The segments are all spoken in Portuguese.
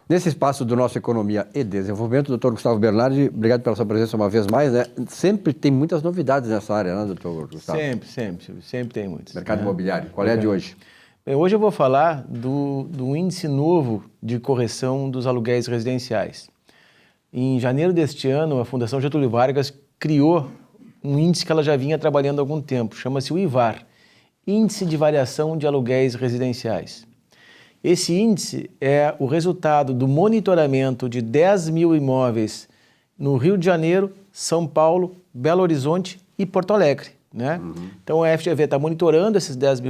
Nesse espaço do nosso Economia e Desenvolvimento, doutor Gustavo Bernardi, obrigado pela sua presença uma vez mais, né? Sempre tem muitas novidades nessa área, né, doutor Gustavo? Sempre tem muitas. Mercado imobiliário, qual é a de hoje? Hoje eu vou falar do índice novo de correção dos aluguéis residenciais. Em janeiro deste ano, a Fundação Getúlio Vargas criou um índice que ela já vinha trabalhando há algum tempo, chama-se o IVAR, Índice de Variação de Aluguéis Residenciais. Esse índice é o resultado do monitoramento de 10 mil imóveis no Rio de Janeiro, São Paulo, Belo Horizonte e Porto Alegre, né? Então a FGV está monitorando esses 10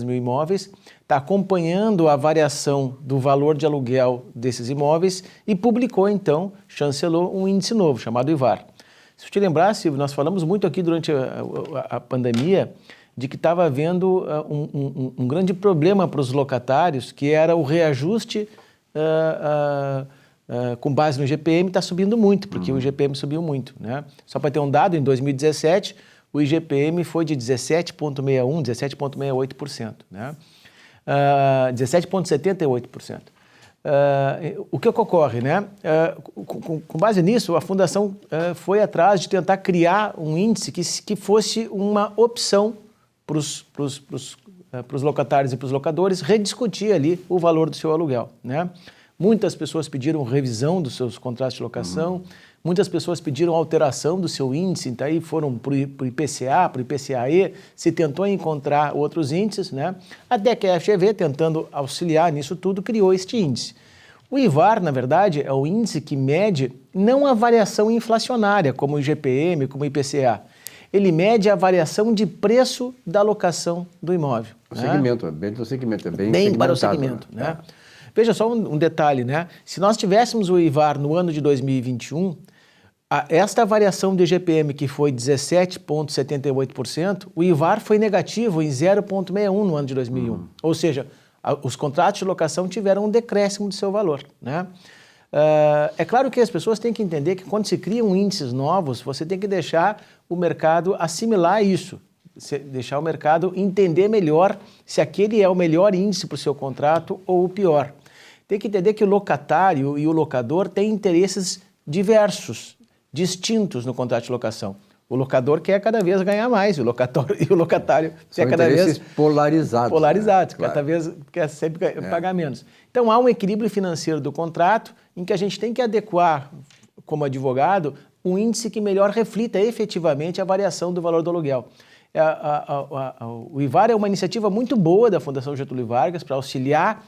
mil imóveis, está acompanhando a variação do valor de aluguel desses imóveis e publicou então, chancelou um índice novo chamado IVAR. Se eu te lembrar, Silvio, nós falamos muito aqui durante a pandemia de que estava havendo um grande problema para os locatários, que era o reajuste com base no IGPM, está subindo muito, porque o IGPM subiu muito, né? Só para ter um dado, em 2017, o IGPM foi de 17,61%, 17,68%, né? 17,78%. O que ocorre, né? Com base nisso, a Fundação foi atrás de tentar criar um índice que fosse uma opção para os locatários e para os locadores rediscutir ali o valor do seu aluguel, né? Muitas pessoas pediram revisão dos seus contratos de locação, muitas pessoas pediram alteração do seu índice, então aí foram para o IPCA, para o IPCAE, se tentou encontrar outros índices, né? Até que a FGV, tentando auxiliar nisso tudo, criou este índice. O IVAR, na verdade, é o índice que mede não a variação inflacionária, como o IGPM, como o IPCA. Ele mede a variação de preço da locação do imóvel. O segmento, é bem do segmento, é bem para o segmento, né? Veja só um detalhe, né? Se nós tivéssemos o IVAR no ano de 2021, esta variação do IGPM, que foi 17,78%, o IVAR foi negativo em 0,61 no ano de 2001. Ou seja, os contratos de locação tiveram um decréscimo do seu valor, né? É claro que as pessoas têm que entender que quando se criam índices novos, você tem que deixar o mercado assimilar isso, deixar o mercado entender melhor se aquele é o melhor índice para o seu contrato ou o pior. Tem que entender que o locatário e o locador têm interesses diversos, distintos no contrato de locação. O locador quer cada vez ganhar mais, o locatário quer cada vez... polarizados. Né? Cada vez quer sempre pagar menos. Então há um equilíbrio financeiro do contrato em que a gente tem que adequar, como advogado, um índice que melhor reflita efetivamente a variação do valor do aluguel. O IVAR é uma iniciativa muito boa da Fundação Getúlio Vargas para auxiliar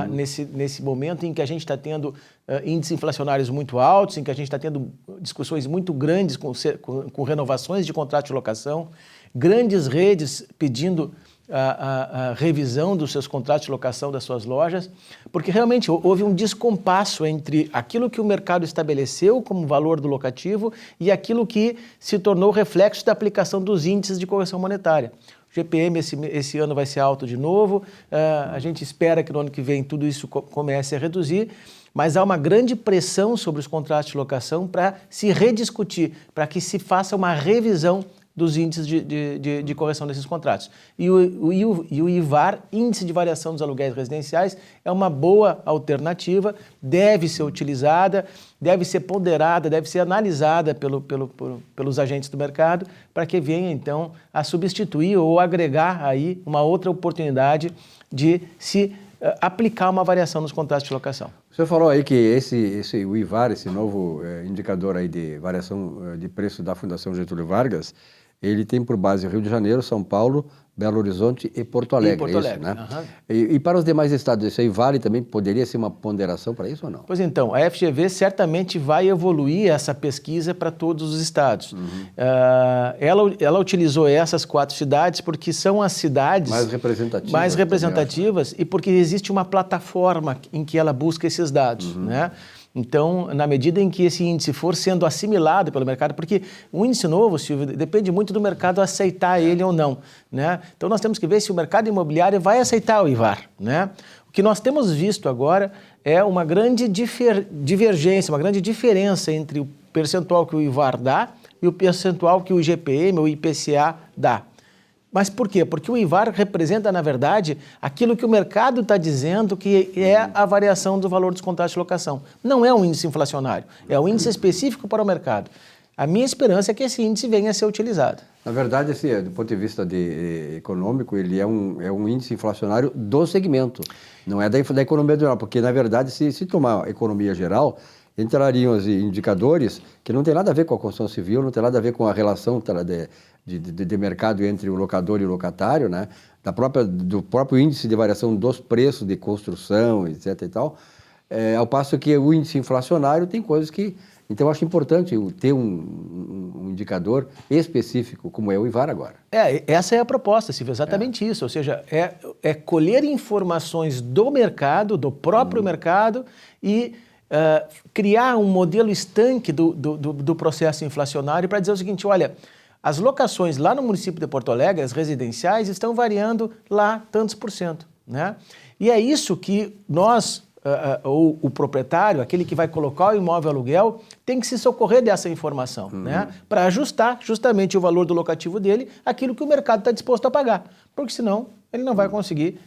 nesse momento em que a gente está tendo índices inflacionários muito altos, em que a gente está tendo discussões muito grandes com renovações de contrato de locação, grandes redes pedindo a revisão dos seus contratos de locação das suas lojas, porque realmente houve um descompasso entre aquilo que o mercado estabeleceu como valor do locativo e aquilo que se tornou reflexo da aplicação dos índices de correção monetária. O GPM esse ano vai ser alto de novo, a gente espera que no ano que vem tudo isso comece a reduzir, mas há uma grande pressão sobre os contratos de locação para se rediscutir, para que se faça uma revisão dos índices de correção desses contratos. E o IVAR, Índice de Variação dos Aluguéis Residenciais, é uma boa alternativa, deve ser utilizada, deve ser ponderada, deve ser analisada pelos agentes do mercado, para que venha, então, a substituir ou agregar aí uma outra oportunidade de se aplicar uma variação nos contratos de locação. O senhor falou aí que o IVAR, esse novo indicador aí de variação de preço da Fundação Getúlio Vargas, ele tem por base Rio de Janeiro, São Paulo, Belo Horizonte e Porto Alegre, isso, né? E para os demais estados, isso aí vale também? Poderia ser uma ponderação para isso ou não? Pois então, a FGV certamente vai evoluir essa pesquisa para todos os estados. Ela utilizou essas 4 cidades porque são as cidades mais representativas e porque existe uma plataforma em que ela busca esses dados, né? Então, na medida em que esse índice for sendo assimilado pelo mercado, porque o índice novo, Silvio, depende muito do mercado aceitar ele ou não, né? Então, nós temos que ver se o mercado imobiliário vai aceitar o IVAR, né? O que nós temos visto agora é uma grande divergência, uma grande diferença entre o percentual que o IVAR dá e o percentual que o IGPM ou o IPCA dá. Mas por quê? Porque o IVAR representa, na verdade, aquilo que o mercado está dizendo que é a variação do valor dos contratos de locação. Não é um índice inflacionário, é um índice específico para o mercado. A minha esperança é que esse índice venha a ser utilizado. Na verdade, assim, do ponto de vista econômico, ele é um índice inflacionário do segmento, não é da economia geral, porque, na verdade, se tomar a economia geral, entrariam os indicadores que não tem nada a ver com a construção civil, não tem nada a ver com a relação de mercado entre o locador e o locatário, né? Do próprio índice de variação dos preços de construção, etc. e tal, ao passo que o índice inflacionário tem coisas que... Então, eu acho importante ter um indicador específico, como é o IVAR agora. Essa é a proposta, Silvio, exatamente isso. Ou seja, é colher informações do mercado, do próprio mercado, e criar um modelo estanque do processo inflacionário para dizer o seguinte, olha, as locações lá no município de Porto Alegre, as residenciais, estão variando lá tantos %, né? E é isso que nós... ou o proprietário, aquele que vai colocar o imóvel aluguel, tem que se socorrer dessa informação, né? Para ajustar justamente o valor do locativo dele àquilo que o mercado está disposto a pagar, porque senão ele não vai conseguir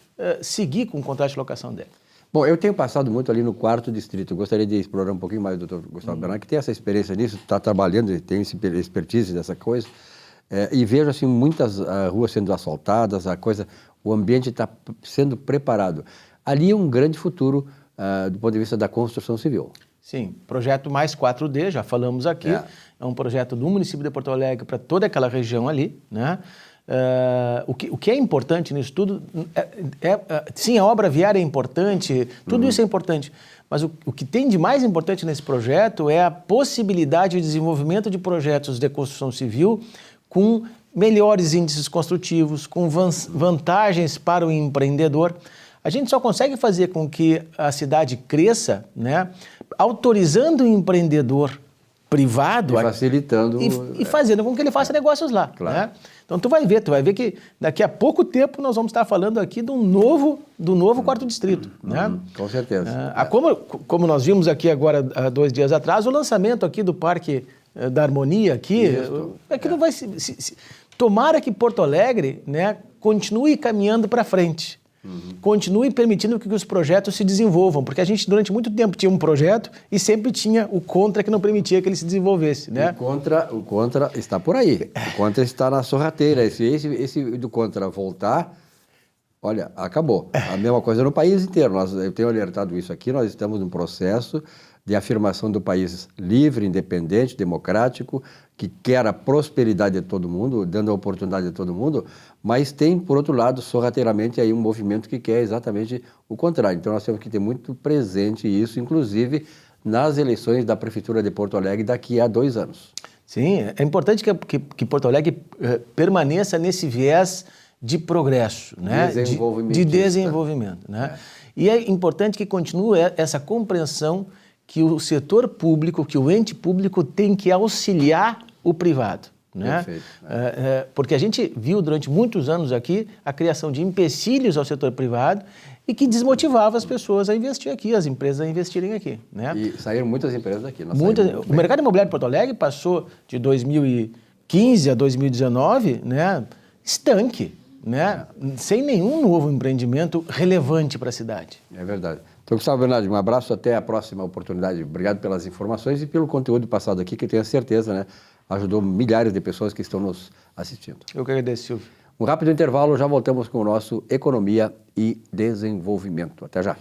seguir com o contrato de locação dele. Bom, eu tenho passado muito ali no 4º distrito, eu gostaria de explorar um pouquinho mais o doutor Gustavo Bernardo, que tem essa experiência nisso, está trabalhando, tem expertise dessa coisa, e vejo assim muitas ruas sendo asfaltadas, o ambiente está sendo preparado. Ali é um grande futuro do ponto de vista da construção civil. Sim, projeto Mais 4D, já falamos aqui, é um projeto do município de Porto Alegre para toda aquela região ali, né? O que é importante nisso tudo, sim, a obra viária é importante, tudo isso é importante, mas o que tem de mais importante nesse projeto é a possibilidade de desenvolvimento de projetos de construção civil com melhores índices construtivos, com vantagens para o empreendedor. A gente só consegue fazer com que a cidade cresça, né, autorizando o empreendedor privado... E facilitando... E fazendo com que ele faça negócios lá. Claro. Né? Então, tu vai ver que daqui a pouco tempo nós vamos estar falando aqui do novo 4º distrito. Né? Com certeza. Como nós vimos aqui agora, há 2 dias atrás, o lançamento aqui do Parque da Harmonia, aqui, não vai tomara que Porto Alegre, né, continue caminhando para frente. Continue permitindo que os projetos se desenvolvam, porque a gente durante muito tempo tinha um projeto e sempre tinha o contra que não permitia que ele se desenvolvesse, né? O contra está por aí, o contra está na sorrateira, esse do contra voltar, olha, acabou. A mesma coisa no país inteiro, eu tenho alertado isso aqui, nós estamos num processo de afirmação do país livre, independente, democrático, que quer a prosperidade de todo mundo, dando a oportunidade a todo mundo, mas tem, por outro lado, sorrateiramente aí um movimento que quer exatamente o contrário. Então nós temos que ter muito presente isso, inclusive nas eleições da Prefeitura de Porto Alegre daqui a 2 anos. Sim, é importante que Porto Alegre permaneça nesse viés de progresso, né? De desenvolvimento. Né? E é importante que continue essa compreensão que o setor público, que o ente público tem que auxiliar o privado. Né? Perfeito. Porque a gente viu durante muitos anos aqui a criação de empecilhos ao setor privado e que desmotivava as pessoas a investir aqui, as empresas a investirem aqui. Né? E saíram muitas empresas daqui. O mercado imobiliário de Porto Alegre passou de 2015 a 2019, né, estanque, né, sem nenhum novo empreendimento relevante para a cidade. É verdade. Então, Gustavo Bernardo, um abraço, até a próxima oportunidade. Obrigado pelas informações e pelo conteúdo passado aqui, que eu tenho certeza, né, ajudou milhares de pessoas que estão nos assistindo. Eu que agradeço, Silvio. Um rápido intervalo, já voltamos com o nosso Economia e Desenvolvimento. Até já.